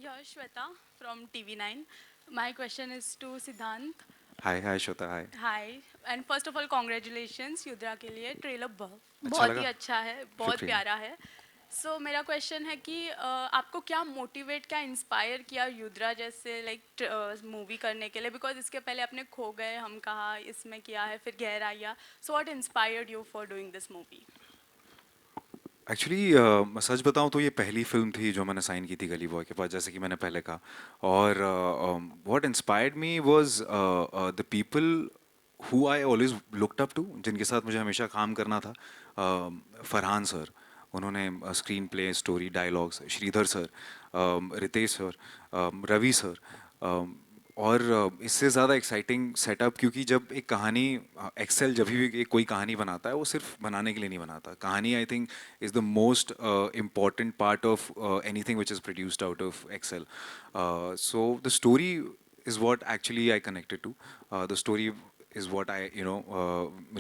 Yeah, Shweta from TV9. My question is to Siddhant. Hi hi Shweta hi. Hi and first of all congratulations Yudhra के लिए trailer अच्छा बहुत ही लगा. अच्छा है, बहुत शुक्रिया. प्यारा है. सो मेरा क्वेश्चन है कि आपको क्या मोटिवेट, क्या इंस्पायर किया युद्रा जैसे लाइक मूवी करने के लिए, बिकॉज इसके पहले आपने खो गए, हम कहा, इसमें किया है, फिर गहराइया. So what inspired you for doing this movie? Actually मैं सच बताऊं तो ये पहली फिल्म थी जो मैंने साइन की थी गली बॉय के पास, जैसे कि मैंने पहले कहा. और what inspired me was the people who I always looked up to, जिनके साथ मुझे हमेशा काम करना था. फरहान सर, उन्होंने screenplay, story, dialogues. Sridhar sir, Ritesh sir, Ravi sir. और इससे ज़्यादा एक्साइटिंग सेटअप, क्योंकि जब एक कहानी, एक्सेल जब भी एक कोई कहानी बनाता है वो सिर्फ बनाने के लिए नहीं बनाता. कहानी I think is the most important part of anything which is produced out of Excel. So the story is what actually I connected to. The story is what I,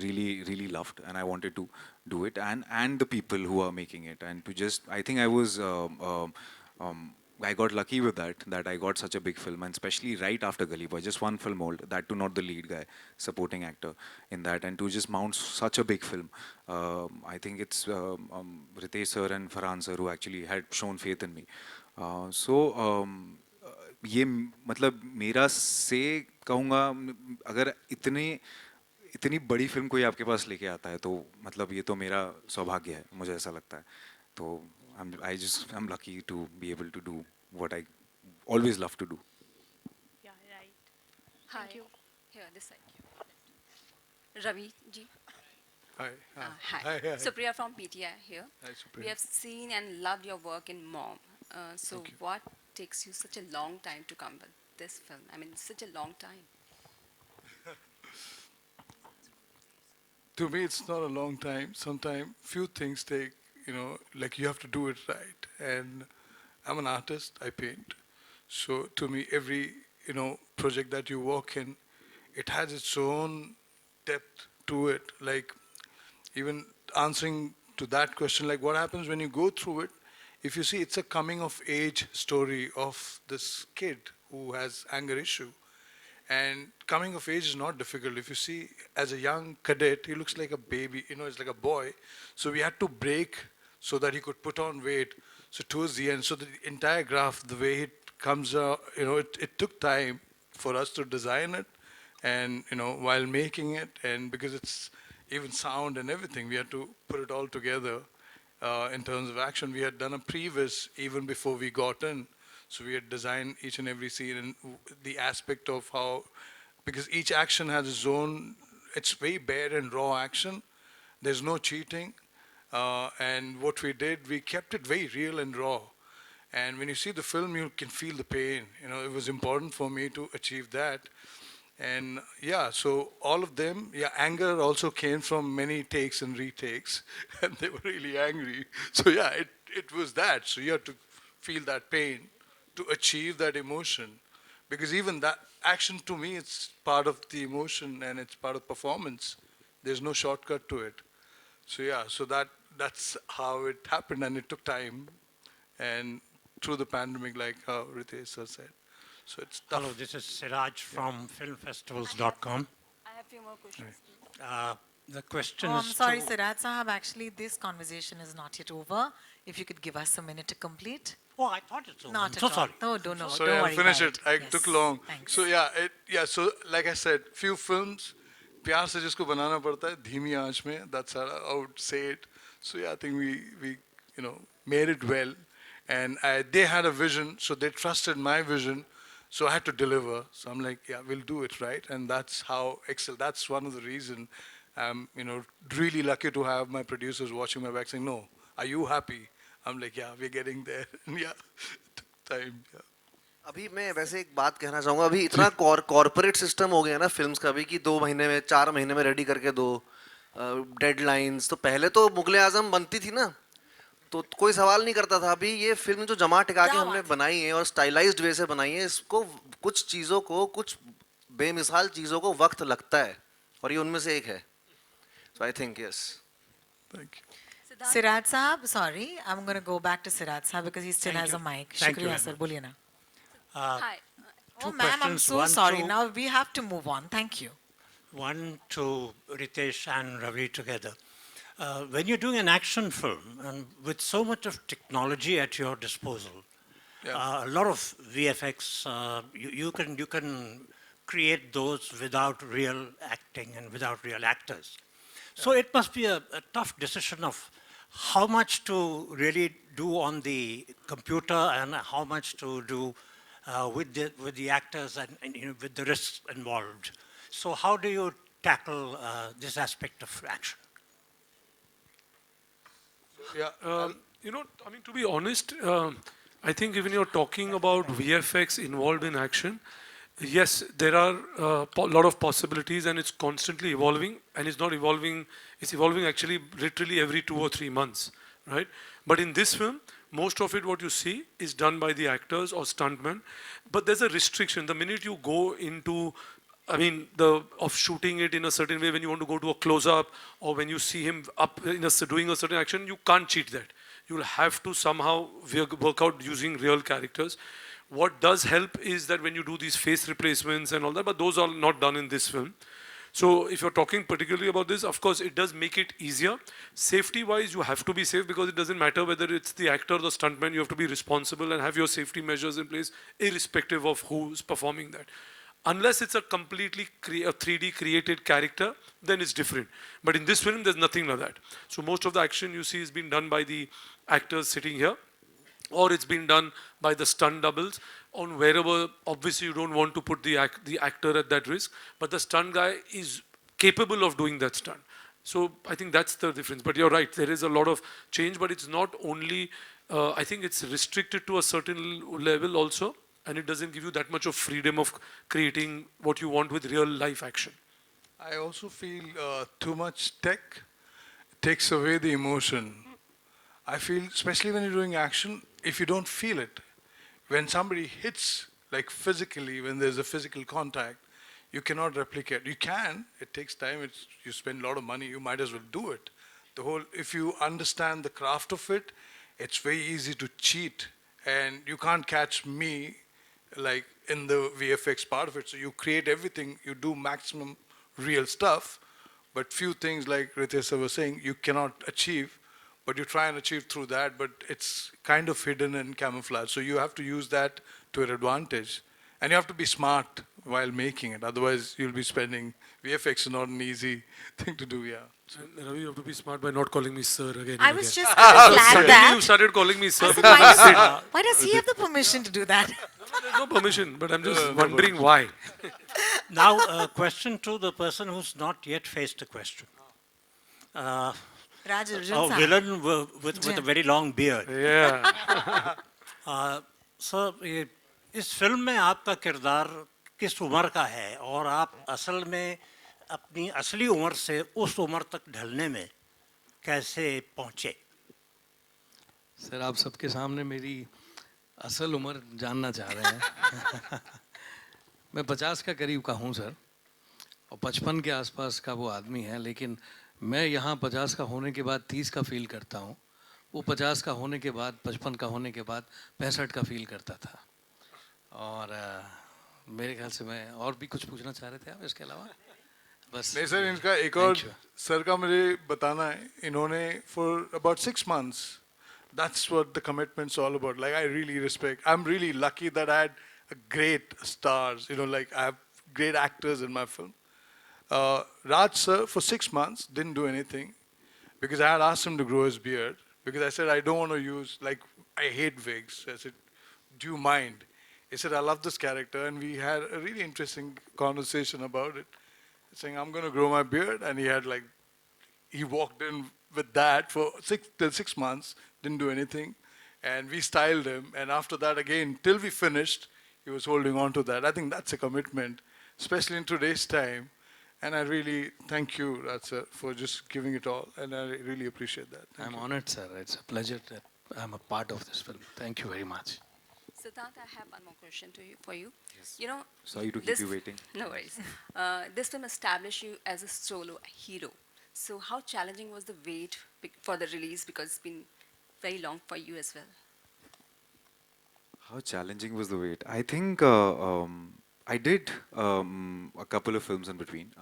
really loved, and I wanted to do it, and the people who are making it, and to just, I think I was, I got lucky with that I got such a big film, and especially right after Gully Boy, just one film old, that too not the lead guy, supporting actor in that, and to just mount such a big film. I think it's Ritesh sir and Farhan sir who actually had shown faith in me. ये मतलब मेरा से कहूँगा, अगर इतने इतनी बड़ी film कोई आपके पास लेके आता है तो मतलब ये तो मेरा सौभाग्य है, मुझे ऐसा लगता है. तो I'm lucky to be able to do what I always love to do. या right. Hi, thank you. here this side. Ravi ji. Hi, hi, Hi. hi, hi. Supriya from PTI here. Hi, We Supriya. have seen and loved your work in Mom. So Thank you. what takes you such a long time to come with this film? I mean, such a long time. To me, it's not a long time. Sometimes few things take, like you have to do it right. And I'm an artist. I paint. So to me, every project that you work in, it has its own depth to it. Like even answering to that question, like what happens when you go through it, if you see it's a coming of age story of this kid who has anger issue. And coming of age is not difficult. If you see, as a young cadet, he looks like a baby, it's like a boy. So we had to break so that he could put on weight. So towards the end, so the entire graph, the way it comes out, it took time for us to design it. And, while making it, and because it's even sound and everything, we had to put it all together in terms of action. We had done a previs even before we got in. So we had designed each and every scene and the aspect of how, because each action has its own, it's very bare and raw action. There's no cheating. And what we did, we kept it very real and raw. And when you see the film, you can feel the pain. It was important for me to achieve that. And yeah, so all of them, yeah, anger also came from many takes and retakes, and they were really angry. So yeah, it was that. So you have to feel that pain to achieve that emotion, because even that action to me, it's part of the emotion and it's part of performance. There's no shortcut to it. So yeah, so that's how it happened, and it took time, and through the pandemic, like how Ritesh sir said. So it's Hello, tough. this is Siraj from filmfestivals.com. I have few more questions, please. The question Oh, I'm is sorry, to Siraj Sahab. Actually, this conversation is not yet over. If you could give us a minute to complete. Oh, I thought it's over. Not I'm at so all. sorry. No, don't know. So Don't yeah, worry finish about it. I Yes. took long. Thanks. So yeah. So like I said, few films, प्यार से जिसको बनाना पड़ता है धीमी आंच में. That's how I would say it. So yeah, I think we made it well, and they had a vision, so they trusted my vision. So I had to deliver. So I'm like, yeah, we'll do it right, and that's how Excel. That's one of the reason. I'm really lucky to have my producers watching my back saying, no, are you happy? I'm like, yeah, we're getting there. Yeah, it took time. Yeah. अभी मैं वैसे एक बात कहना चाहूंगा. अभी इतना corporate system हो गया ना फिल्म्स का भी, कि 2 महीने में 4 महीने में रेडी करके दो डेडलाइंस. तो पहले तो मुगले आजम बनती थी ना, तो कोई सवाल नहीं करता था. अभी ये फिल्म जो जमा टिका के हमने बनाई है और स्टाइलाइज्ड वे से बनाई है, इसको कुछ चीज़ों को, कुछ बेमिसाल चीज़ों को वक्त लगता है, और ये उनमें से एक है. So I think yes. Thank you. Siddhant, Siraj Sahab, sorry. I'm going to go back to Siraj Sahab because he still Thank has you. a mic. Thank you Shukriya, very sir. much. बोलिए ना. Hi. Oh, Two ma'am, I'm questions. so One sorry. to- Now we have to move on. Thank you. One to Ritesh and Ravi together. When you're doing an action film and with so much of technology at your disposal, Yeah. a lot of VFX, you can create those without real acting and without real actors. So it must be a tough decision of how much to really do on the computer and how much to do with the actors and with the risks involved. So how do you tackle this aspect of action? Yeah, I mean, to be honest, I think when you're talking about VFX involved in action, yes, there are a lot of possibilities and it's constantly evolving and it's not evolving, it's evolving actually literally every 2 or 3 months, right? But in this film, most of it, what you see is done by the actors or stuntmen, but there's a restriction. The minute you go into I mean, of shooting it in a certain way when you want to go to a close-up or when you see him up in doing a certain action, you can't cheat that. You'll have to somehow work out using real characters. What does help is that when you do these face replacements and all that, but those are not done in this film. So if you're talking particularly about this, of course, it does make it easier. Safety-wise, you have to be safe because it doesn't matter whether it's the actor or the stuntman. You have to be responsible and have your safety measures in place, irrespective of who's performing that. Unless it's a completely 3D created character, then it's different. But in this film, there's nothing like that. So most of the action you see is being done by the actors sitting here, or it's been done by the stunt doubles on wherever, obviously you don't want to put the actor at that risk, but the stunt guy is capable of doing that stunt. So I think that's the difference. But you're right, there is a lot of change, but it's not only, I think it's restricted to a certain level also, and it doesn't give you that much of freedom of creating what you want with real life action. I also feel too much tech takes away the emotion. I feel, especially when you're doing action, if you don't feel it, when somebody hits, like physically, when there's a physical contact, you cannot replicate. You can, it takes time, you spend a lot of money, you might as well do it. If you understand the craft of it, it's very easy to cheat, and you can't catch me like in the VFX part of it. So you create everything, you do maximum real stuff, but few things like Ritesh sir was saying, you cannot achieve, but you try and achieve through that, but it's kind of hidden and camouflaged. So you have to use that to your advantage. And you have to be smart while making it. Otherwise, you'll be spending, VFX is not an easy thing to do, yeah. And Ravi, you have to be smart by not calling me sir again. I and was again. just going to flag Suddenly that. you started calling me sir I said, because you said, why does he have the permission to do that? there's no permission, but I'm just wondering why. Now, a question to the person who's not yet faced a question. Raj Arjun A sahab. villain with a very long beard. Yeah. Sir इस film में आपका किरदार किस उम्र का है और आप असल में अपनी असली उम्र से उस उम्र तक ढलने में कैसे पहुंचे? सर आप सबके सामने मेरी असल उम्र जानना चाह रहे हैं मैं 50 का करीब का हूँ सर और 55 के आसपास का वो आदमी है, लेकिन मैं यहाँ 50 का होने के बाद 30 का फील करता हूँ, वो 50 का होने के बाद 55 का होने के बाद 65 का फील करता था। और मेरे ख्याल से मैं और भी कुछ पूछना चाह रहे थे आप इसके अलावा? बस नहीं सर, इनका एक और Thank you. सर का मुझे बताना है, इन्होंने for about 6 months, that's what the commitment's all about. Like I really respect, I'm really lucky that I had a great stars, like I have great actors in my film. Raj sir for 6 months didn't do anything because I had asked him to grow his beard because I said I don't want to use, like I hate wigs. I said, do you mind? He said, I love this character, and we had a really interesting conversation about it. Saying, I'm going to grow my beard, and he walked in with that for 6 months, didn't do anything, and we styled him, and after that again, till we finished, he was holding on to that. I think that's a commitment, especially in today's time, and I really thank you, Raj sir, for just giving it all, and I really appreciate that. Thank I'm you. honored sir, it's a pleasure that I'm a part of this film. Thank you very much. Siddharth, I have one more question for you. Yes. You know, Sorry to keep this- you waiting. No worries. This film established you as a solo hero. So how challenging was the wait for the release, because it's been very long for you as well? How challenging was the wait? I think I did a couple of films in between.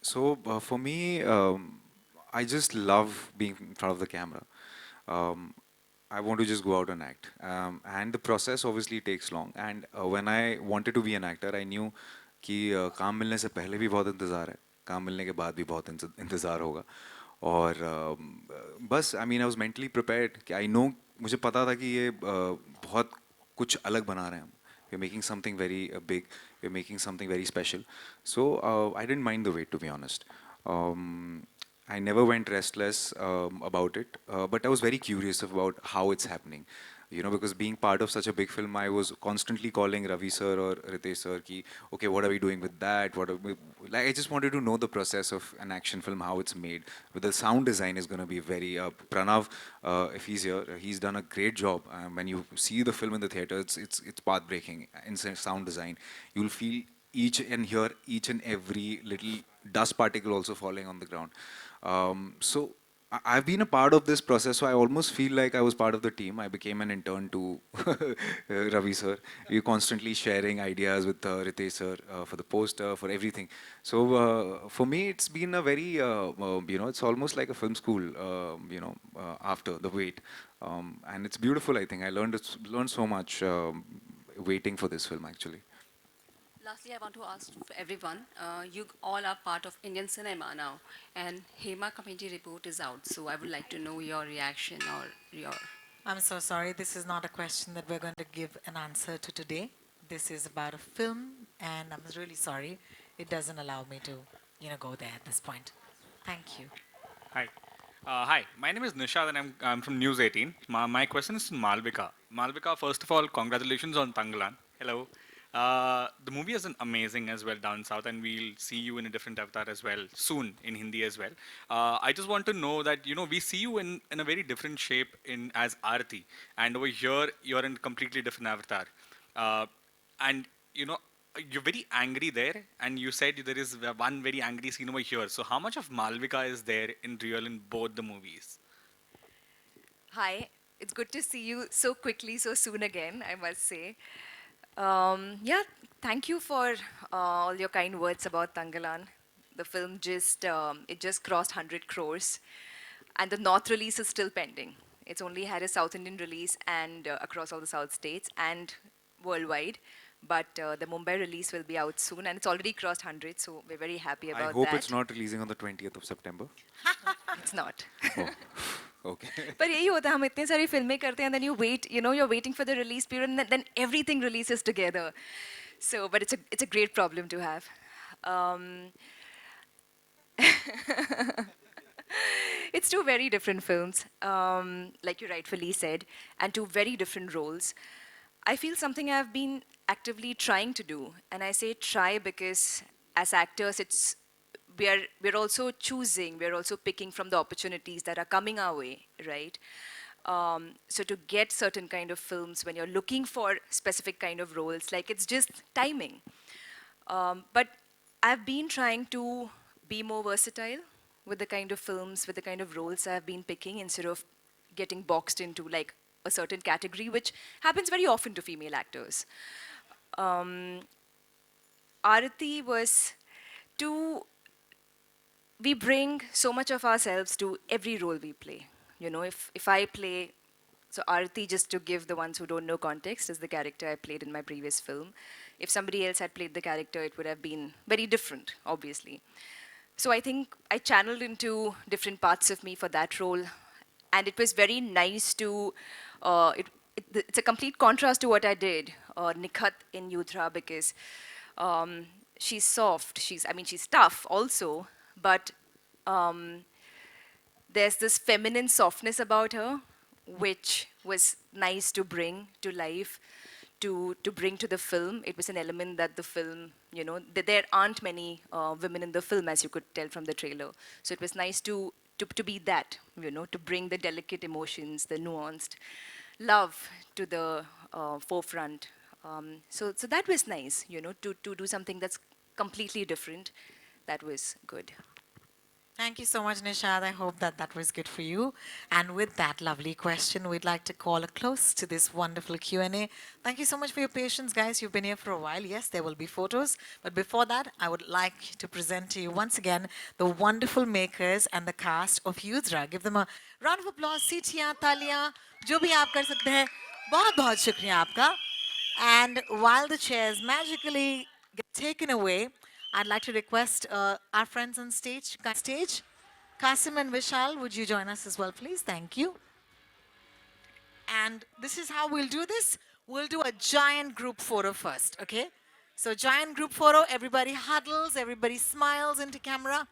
For me, I just love being in front of the camera. Um, I want to just go out and act. And the process obviously takes long. And when I wanted to be an actor, I knew कि काम मिलने से पहले भी बहुत इंतज़ार है, काम मिलने के बाद भी बहुत इंतज़ार होगा. और बस I mean I was mentally prepared कि आई नो, मुझे पता था कि ये बहुत कुछ अलग बना रहे हैं हम. We're making something very big. We're making something very special. So I didn't mind the wait, to be honest. I never went restless about it, but I was very curious about how it's happening. Because being part of such a big film, I was constantly calling Ravi sir or Ritesh sir ki, okay, what are we doing with that? Like, I just wanted to know the process of an action film, how it's made. But the sound design is going to be very, Pranav, if he's here, he's done a great job. When you see the film in the theater, it's path-breaking in sound design. You'll feel each and hear each and every little dust particle also falling on the ground. So I've been a part of this process, so I almost feel like I was part of the team. I became an intern to Ravi sir. We were constantly sharing ideas with Ritesh sir for the poster, for everything. So for me, it's been a very, it's almost like a film school, after the wait. And it's beautiful, I think. I learned so much waiting for this film, actually. Lastly, I want to ask for everyone, you all are part of Indian cinema now, and Hema Committee report is out, so I would like to know your reaction or your... I'm so sorry, this is not a question that we're going to give an answer to today. This is about a film, and I'm really sorry. It doesn't allow me to, go there at this point. Thank you. Hi. Hi, my name is Nishad and I'm from News 18. My question is to Malvika. Malvika, first of all, congratulations on Tangalan. Hello. The movie is amazing as well down south, and we'll see you in a different avatar as well soon in Hindi as well. I just want to know that we see you in a very different shape in as Aarti, and over here you're in a completely different avatar. And you're very angry there, and you said there is one very angry scene over here. So how much of Malvika is there in real in both the movies? Hi, it's good to see you so quickly, so soon again, I must say. Yeah, thank you for all your kind words about Tangalan. The film it just crossed 100 crores, and the North release is still pending. It's only had a South Indian release and across all the South states and worldwide. But the Mumbai release will be out soon, and it's already crossed 100, so we're very happy about that. I hope it's not releasing on the 20th of September. It's not. Oh, okay. पर यही होता है, हम इतने सारी फिल्में करते हैं, and then you wait, you're waiting for the release period, and then everything releases together. So, but it's a great problem to have. It's two very different films, like you rightfully said, and two very different roles. I feel something I've been actively trying to do, and I say try because as actors, we're also choosing, we're also picking from the opportunities that are coming our way, right? So to get certain kind of films, when you're looking for specific kind of roles, like it's just timing. But I've been trying to be more versatile with the kind of films, with the kind of roles I've been picking instead of getting boxed into like a certain category, which happens very often to female actors. Aarti was we bring so much of ourselves to every role we play. If I play, so Aarti, just to give the ones who don't know context, is the character I played in my previous film. If somebody else had played the character, it would have been very different, obviously. So I think I channeled into different parts of me for that role. And it was very nice to, it's a complete contrast to what I did, Nikhat in Yudra, because she's soft, she's tough also, but there's this feminine softness about her, which was nice to bring to life, to bring to the film. It was an element that the film, there aren't many women in the film, as you could tell from the trailer. So it was nice to be that, to bring the delicate emotions, the nuanced love to the forefront. So that was nice, to do something that's completely different. That was good. Thank you so much, Nishad. I hope that that was good for you. And with that lovely question, we'd like to call a close to this wonderful Q&A. Thank you so much for your patience, guys. You've been here for a while. Yes, there will be photos. But before that, I would like to present to you once again the wonderful makers and the cast of Yudra. Give them a round of applause. सीटियां, तालियां, जो भी आप कर सकते हैं. बहुत बहुत शुक्रिया आपका. And while the chairs magically get taken away, I'd like to request our friends on stage. Kasim and Vishal, would you join us as well, please? Thank you. And this is how we'll do this. We'll do a giant group photo first, okay? So giant group photo, everybody huddles, everybody smiles into camera.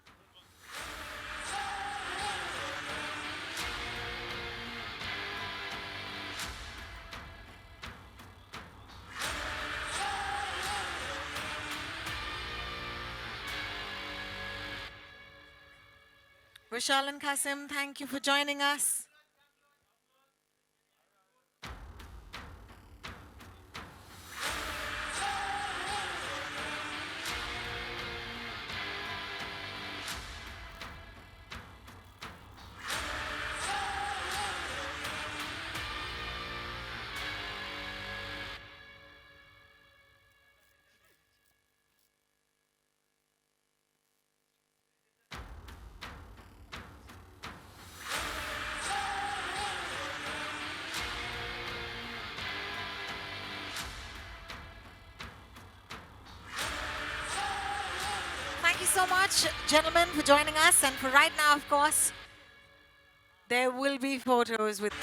Vishal and Kasim, thank you for joining us. Thank you so much, gentlemen, for joining us. And for right now, of course, there will be photos with...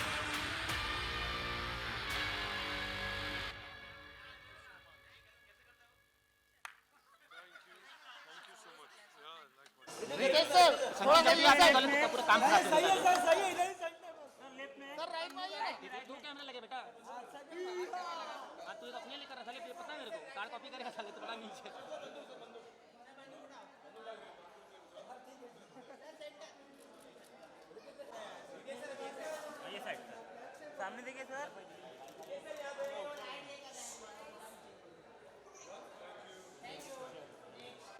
सामने देखिए sir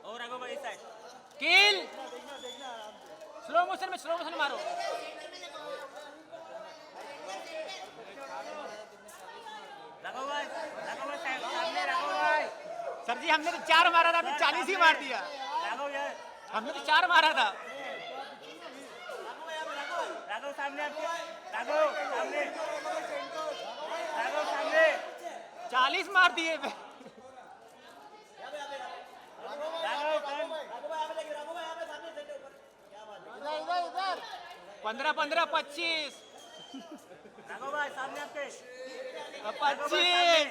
और आगो भाई side किल slow motion में मारो राघव भाई सामने राघव भाई सर जी हमने तो 4 मारा था, आपने 40 ही मार दिया। राघव यार हमने तो 4 मारा था। राघव सामने आपके राघव सामने 40 मार दिए। इधर 15 25 राघव भाई सामने आपके 25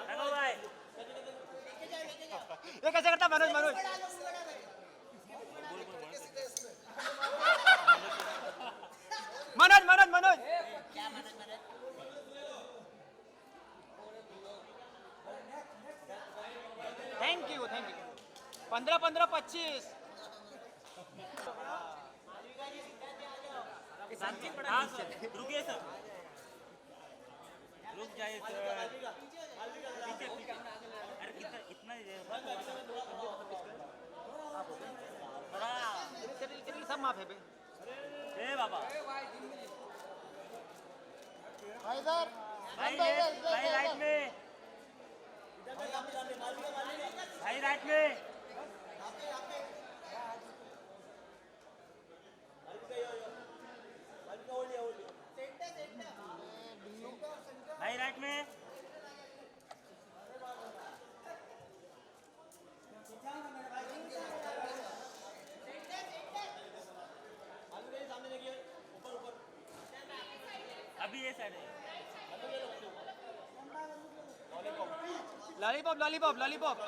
राघव भाई ये कैसे करता मनोज थैंक यू 15 25 रुकिए सर रुक जाइए सर पीछे अरे इतना सब माफ है ए बाबा भाई इधर भाई राइट में भाई राइट में भाई राइट में अभी ये साइड है लॉलीपॉप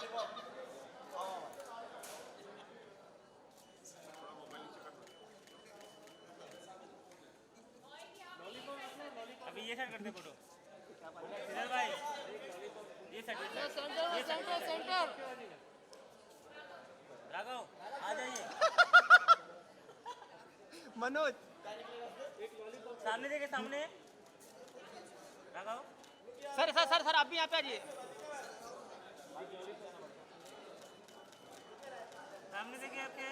अभी ये साइड करते फोटो इधर भाई ये साइड सेंटर राघव आ जाइए मनोज सामने देखिए सामने राघव सर आप भी यहाँ पे आ जाइए सामने देखिए आपके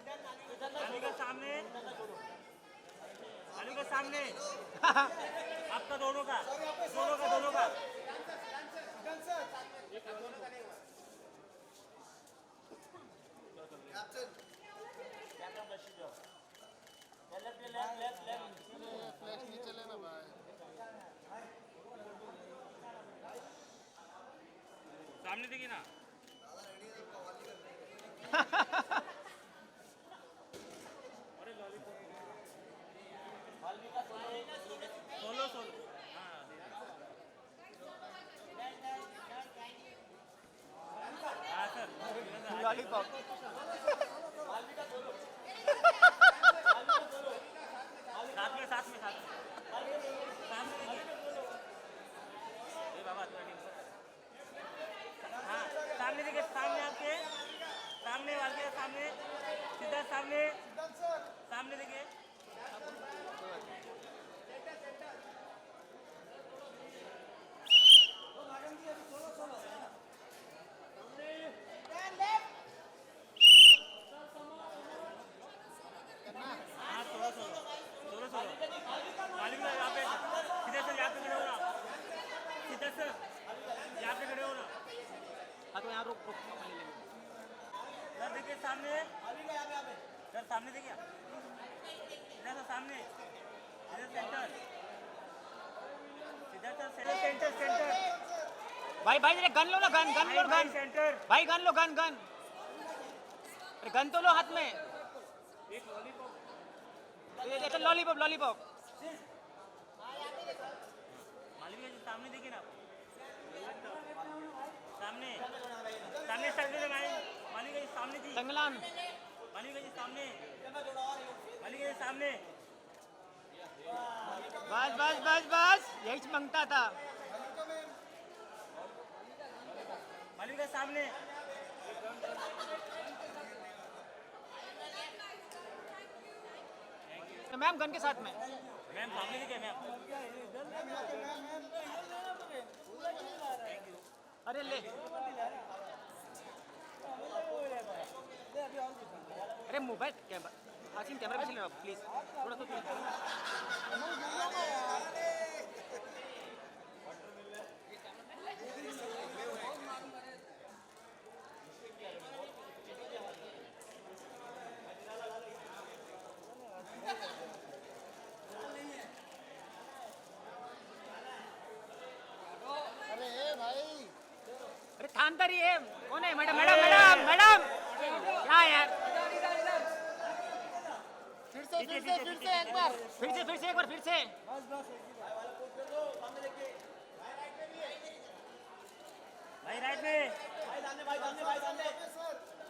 मालविका सामने, मालविका सामने। आपका दोनों का, दोनों का। सामने देखिए ना। Solo solo. हाँ सर। लॉलीपॉप। साथ में। सामने देखिए। बाबा हाँ सामने देखिए, सामने आपके, सामने वाले सामने, सीधा सामने देखिए। हाँ सोलो। मालिक यहाँ पे सीधे से यहाँ पे खड़े हो ना, सीधे से यहाँ पे खड़े हो ना। हाँ तो यहाँ रुक। सर देखिए सामने, सर सामने देखिए, इधर सामने, इधर सेंटर। भाई जरा गन लो ना, गन सेंटर। भाई गन लो, गन। अरे गन तो लो हाथ में। एक लॉलीपॉप। मालविका जी सामने देखिए ना, सामने मालविका जी सामने थी। संगलान। मालविका जी सामने। बस यही मांगता था। मालविका सामने। मैम गन के साथ में। मैम सामने देखिए मैम। अरे ले। अरे मोबाइल कैमरा, आसिम कैमरा पे चले आप प्लीज, थोड़ा तो। अरे थानदार ही है, कौन है? मैडम क्या यार? फिर से एक बार। भाई राइट में।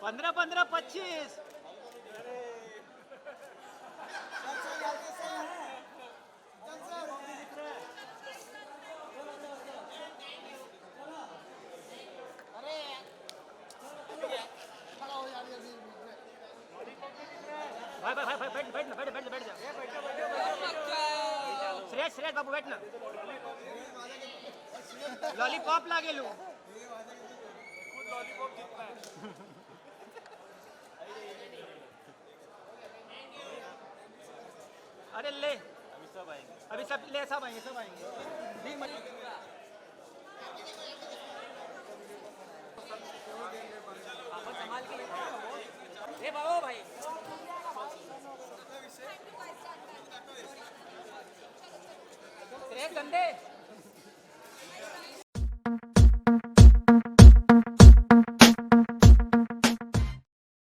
15 25। भाई बैठ जा। श्रेयस बाबू बैठ ना। लॉलीपॉप लागे लू। अरे ले, अभी सब आएंगे। संभाल के ले बाबू भाई। गंदे